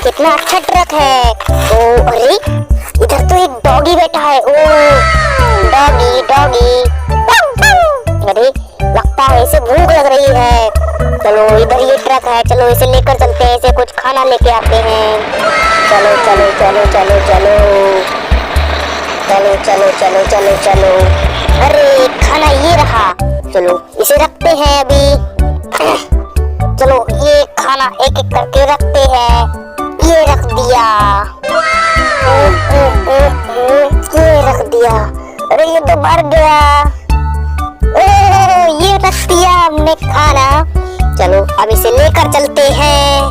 कितना अच्छा ट्रक है। ओ अरे इधर तो एक डॉगी बैठा है। ओ डॉगी डॉगी। अरे लगता है इसे भूख लग रही है। चलो इधर ये ट्रक है, चलो इसे लेकर चलते हैं, इसे कुछ खाना लेके आते हैं। चलो चलो चलो चलो चलो चलो चलो चलो चलो चलो। अरे खाना ये रहा, चलो इसे रखते हैं अभी। चलो ये खाना एक एक करके रखते हैं। ये रख दिया, ये रख दिया। अरे ये तो मर गया। ये रख दिया हमने खाना। चलो अब इसे लेकर चलते हैं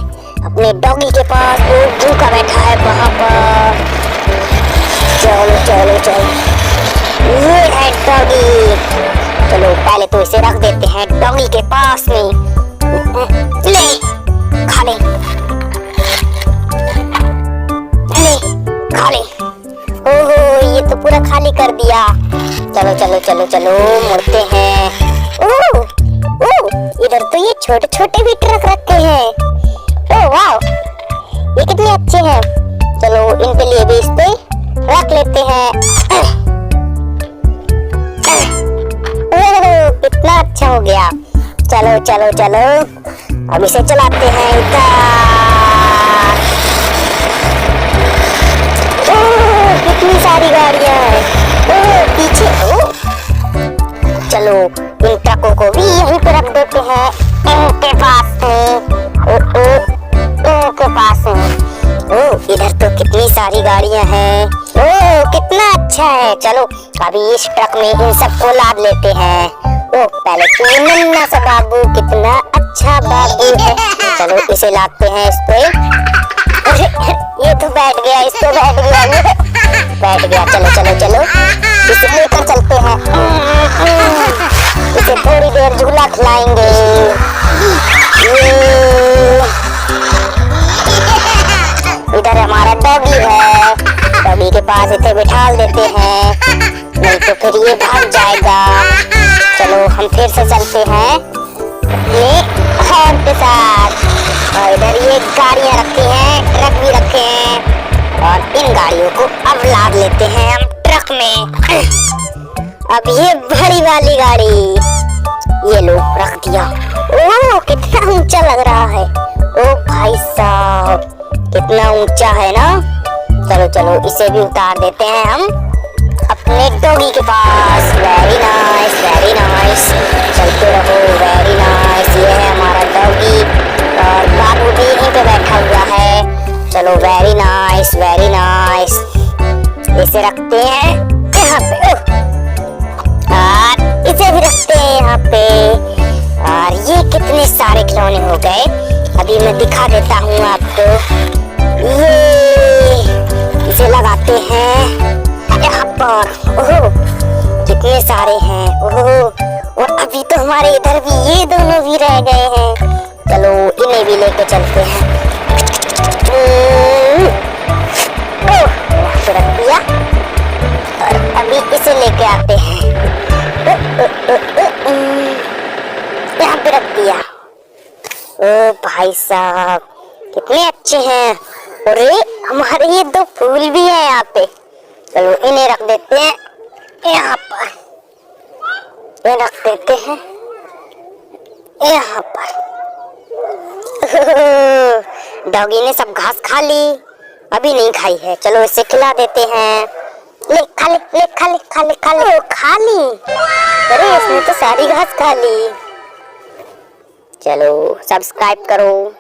अपने डॉगी के पास। वो भूखा बैठा है वहाँ पर। चलो चलो चलो, ये है डॉगी। चलो पहले तो इसे रख देते हैं डॉगी के पास में। ले खा ले, ले खा ले। ओहो ये तो पूरा खाली कर दिया। चलो चलो चलो चलो मुड़ते हैं। ओह ओह इधर तो ये छोटे छोटे भी ट्रक रखे हैं। ओह वाह ये कितने अच्छे हैं। चलो इनके लिए भी इस पे रख लेते हैं। ओह कितना अच्छा हो गया। चलो चलो चलो अब इसे चलाते हैं इधर। ओह कितनी सारी गाड़ियां हैं। ओह पीछे चलो इन ट्रकों को भी यहीं पे रख देते हैं इनके पास में। इनके पास में। ओह इधर तो कितनी सारी गाड़ियां हैं। ओह कितना अच्छा है। चलो अभी इस ट्रक में इन सबको लाद लेते हैं। ओह पहले तो नन्हा सा बाबू, कितना अच्छा बाबू है। चलो इसे लादते हैं इस पे। ये तो बैठ गया, इस पे बैठ गया, ये बैठ गया। चलो चलो चलो इसे लेकर चलते हैं। इसे थोड़ी देर झूला खिलाएंगे। इधर हमारा डॉगी है, डॉगी के पास इसे बिठा देते हैं, नहीं तो फिर ये भाग जाएगा। चलो हम फिर से चलते हैं ये हॉर्न के साथ। और इधर ये गाड़ियां रखी हैं, ट्रक भी रखे हैं, और इन गाड़ियों को अब लाद लेते हैं हम ट्रक में। अब ये बड़ी वाली गाड़ी ये लो रख दिया। ओह कितना ऊंचा लग रहा है। ओ भाई साहब कितना ऊंचा है ना। चलो चलो इसे भी उतार देते हैं हम अपने डॉगी के पास। वेरी नाइस वेरी नाइस, चलते रहो। वेरी नाइस, ये है हमारा डॉगी और बाबू भी यहीं पे बैठा हुआ है। चलो वेरी नाइस वेरी नाइस, इसे रखते हैं यहाँ पे और इसे भी रखते हैं यहाँ पे। और ये कितने सारे खिलौने हो गए, अभी मैं दिखा देता हूँ आपको। ये इसे लगाते हैं यहाँ पर। ओह कितने सारे हैं। ओह और अभी तो हमारे इधर भी ये दोनों भी रह गए हैं। चलो इन्हें भी लेके चलते हैं। रख दिया और अभी इसे लेके आते हैं। यहाँ पे रख दिया। ओ भाई साहब कितने अच्छे हैं। अरे हमारे ये दो फूल भी हैं यहाँ पे। चलो इन्हें रख देते हैं यहाँ पर। ये रख देते हैं यहाँ पर। डॉगी ने सब घास खा ली, अभी नहीं खाई है। चलो इसे खिला देते हैं। ले खा ले, ले खा ले, खा ले, खा ले। खा ली। अरे इसने तो सारी घास खा ली। चलो सब्सक्राइब करो।